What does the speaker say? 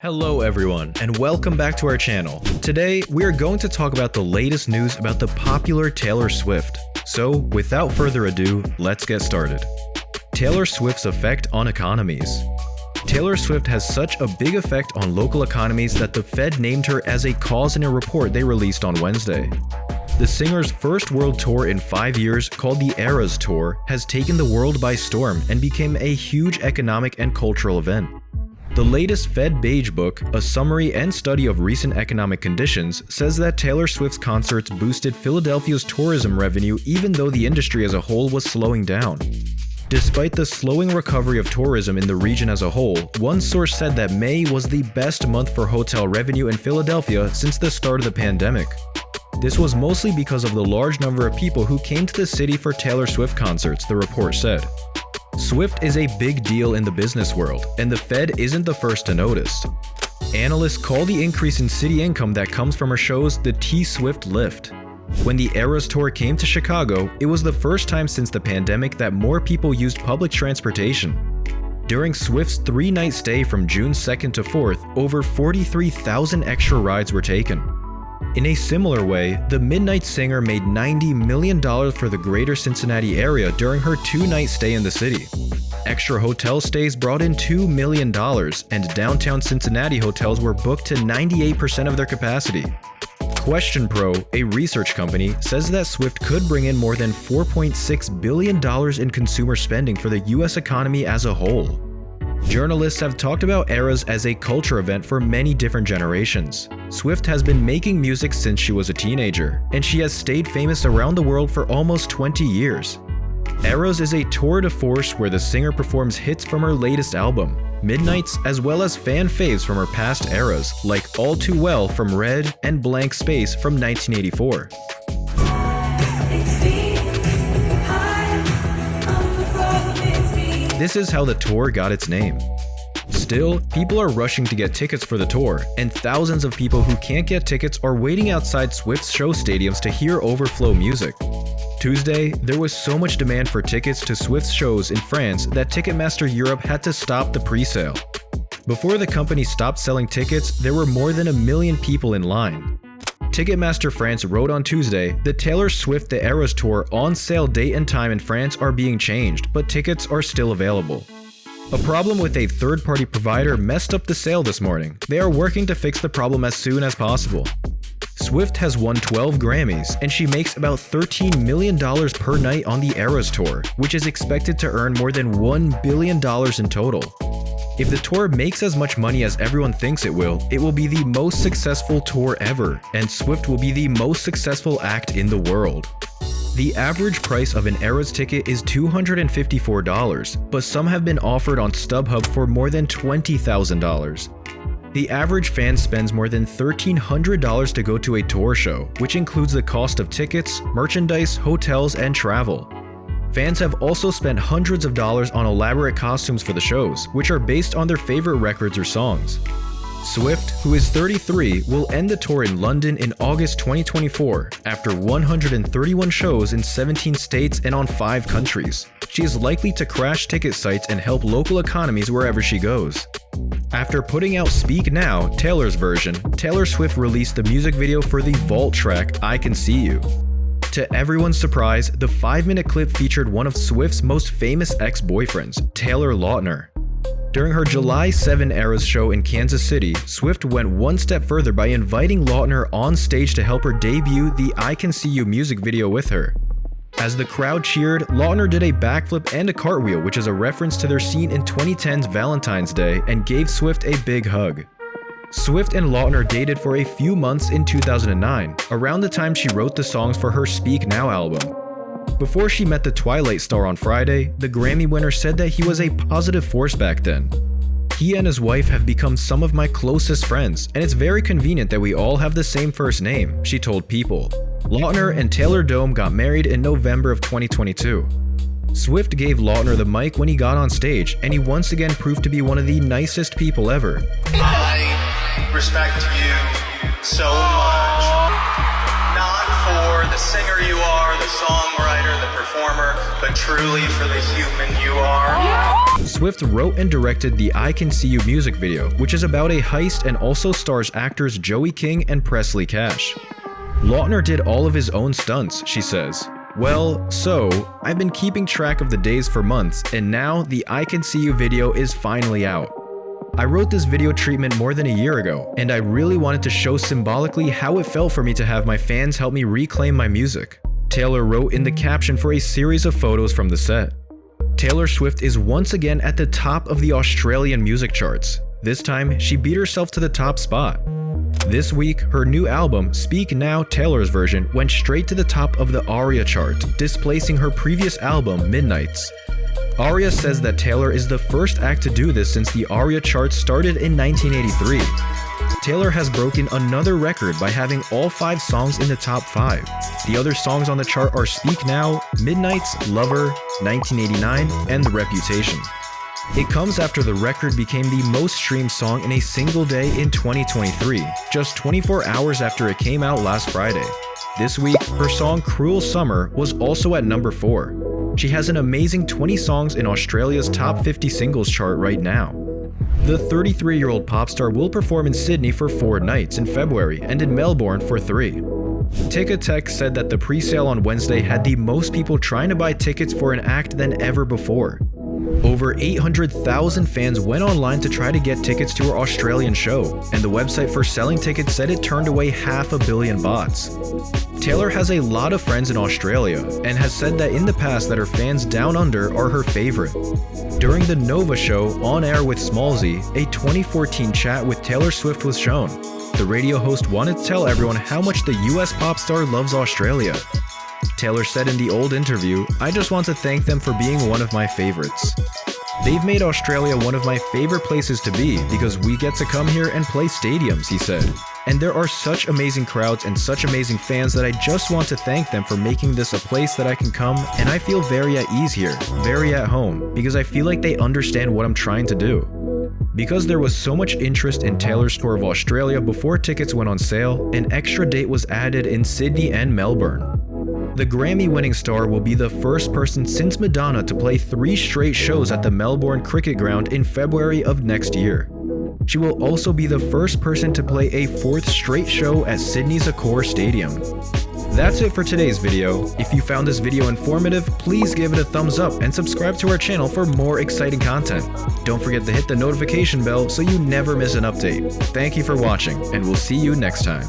Hello everyone, and welcome back to our channel. Today, we are going to talk about the latest news about the popular Taylor Swift. So, without further ado, let's get started. Taylor Swift's effect on economies. Taylor Swift has such a big effect on local economies that the Fed named her as a cause in a report they released on Wednesday. The singer's first world tour in 5 years, called the Eras Tour, has taken the world by storm and became a huge economic and cultural event. The latest Fed Beige Book, a summary and study of recent economic conditions, says that Taylor Swift's concerts boosted Philadelphia's tourism revenue even though the industry as a whole was slowing down. Despite the slowing recovery of tourism in the region as a whole, one source said that May was the best month for hotel revenue in Philadelphia since the start of the pandemic. This was mostly because of the large number of people who came to the city for Taylor Swift concerts, the report said. Swift is a big deal in the business world, and the Fed isn't the first to notice. Analysts call the increase in city income that comes from her shows the TSwiftLift. When the Eras Tour came to Chicago, it was the first time since the pandemic that more people used public transportation. During Swift's 3-night stay from June 2nd to 4th, over 43,000 extra rides were taken. In a similar way, the Midnight Singer made $90 million for the greater Cincinnati area during her 2-night stay in the city. Extra hotel stays brought in $2 million, and downtown Cincinnati hotels were booked to 98% of their capacity. Question Pro, a research company, says that Swift could bring in more than $4.6 billion in consumer spending for the US economy as a whole. Journalists have talked about Eras as a culture event for many different generations. Swift has been making music since she was a teenager, and she has stayed famous around the world for almost 20 years. Eras is a tour de force where the singer performs hits from her latest album, Midnights, as well as fan faves from her past eras, like All Too Well from Red and Blank Space from 1984. This is how the tour got its name. Still, people are rushing to get tickets for the tour, and thousands of people who can't get tickets are waiting outside Swift's show stadiums to hear overflow music. Tuesday, there was so much demand for tickets to Swift's shows in France that Ticketmaster Europe had to stop the pre-sale. Before the company stopped selling tickets, there were more than 1 million people in line. Ticketmaster France wrote on Tuesday, the Taylor Swift The Eras Tour on-sale date and time in France are being changed, but tickets are still available. A problem with a third-party provider messed up the sale this morning. They are working to fix the problem as soon as possible. Swift has won 12 Grammys, and she makes about $13 million per night on the Eras Tour, which is expected to earn more than $1 billion in total. If the tour makes as much money as everyone thinks it will be the most successful tour ever, and Swift will be the most successful act in the world. The average price of an Eras ticket is $254, but some have been offered on StubHub for more than $20,000. The average fan spends more than $1,300 to go to a tour show, which includes the cost of tickets, merchandise, hotels, and travel. Fans have also spent hundreds of dollars on elaborate costumes for the shows, which are based on their favorite records or songs. Swift, who is 33, will end the tour in London in August 2024 after 131 shows in 17 states and on 5 countries. She is likely to crash ticket sites and help local economies wherever she goes. After putting out Speak Now, Taylor's version, Taylor Swift released the music video for the vault track I Can See You. To everyone's surprise, the 5-minute clip featured one of Swift's most famous ex-boyfriends, Taylor Lautner. During her July 7 Eras show in Kansas City, Swift went one step further by inviting Lautner on stage to help her debut the I Can See You music video with her. As the crowd cheered, Lautner did a backflip and a cartwheel, which is a reference to their scene in 2010's Valentine's Day, and gave Swift a big hug. Swift and Lautner dated for a few months in 2009, around the time she wrote the songs for her Speak Now album. Before she met the Twilight star on Friday, the Grammy winner said that he was a positive force back then. He and his wife have become some of my closest friends, and it's very convenient that we all have the same first name, she told People. Lautner and Taylor Dome got married in November of 2022. Swift gave Lautner the mic when he got on stage, and he once again proved to be one of the nicest people ever. I respect you so much. Not for the singer you are, the songwriter, the performer, but truly for the human you are. Swift wrote and directed the I Can See You music video, which is about a heist and also stars actors Joey King and Presley Cash. Lautner did all of his own stunts, she says. Well, so, I've been keeping track of the days for months, and now the I Can See You video is finally out. I wrote this video treatment more than a year ago, and I really wanted to show symbolically how it felt for me to have my fans help me reclaim my music, Taylor wrote in the caption for a series of photos from the set. Taylor Swift is once again at the top of the Australian music charts. This time, she beat herself to the top spot. This week, her new album, Speak Now Taylor's version, went straight to the top of the ARIA Chart, displacing her previous album, Midnights. ARIA says that Taylor is the first act to do this since the ARIA Chart started in 1983. Taylor has broken another record by having all 5 songs in the top 5. The other songs on the chart are Speak Now, Midnights, Lover, 1989, and The Reputation. It comes after the record became the most streamed song in a single day in 2023, just 24 hours after it came out last Friday. This week, her song Cruel Summer was also at number 4. She has an amazing 20 songs in Australia's top 50 singles chart right now. The 33-year-old pop star will perform in Sydney for 4 nights in February and in Melbourne for 3. Ticketek said that the pre-sale on Wednesday had the most people trying to buy tickets for an act than ever before. Over 800,000 fans went online to try to get tickets to her Australian show, and the website for selling tickets said it turned away 500 million bots. Taylor has a lot of friends in Australia and has said that in the past that her fans down under are her favorite. During the Nova show On Air with Smallzy, a 2014 chat with Taylor Swift was shown. The radio host wanted to tell everyone how much the US pop star loves Australia. Taylor said in the old interview, "I just want to thank them for being one of my favorites. They've made Australia one of my favorite places to be because we get to come here and play stadiums," he said. "And there are such amazing crowds and such amazing fans that I just want to thank them for making this a place that I can come, and I feel very at ease here, very at home, because I feel like they understand what I'm trying to do." Because there was so much interest in Taylor's tour of Australia before tickets went on sale, an extra date was added in Sydney and Melbourne. The Grammy-winning star will be the first person since Madonna to play 3 straight shows at the Melbourne Cricket Ground in February of next year. She will also be the first person to play a 4th straight show at Sydney's Accor Stadium. That's it for today's video. If you found this video informative, please give it a thumbs up and subscribe to our channel for more exciting content. Don't forget to hit the notification bell so you never miss an update. Thank you for watching, and we'll see you next time.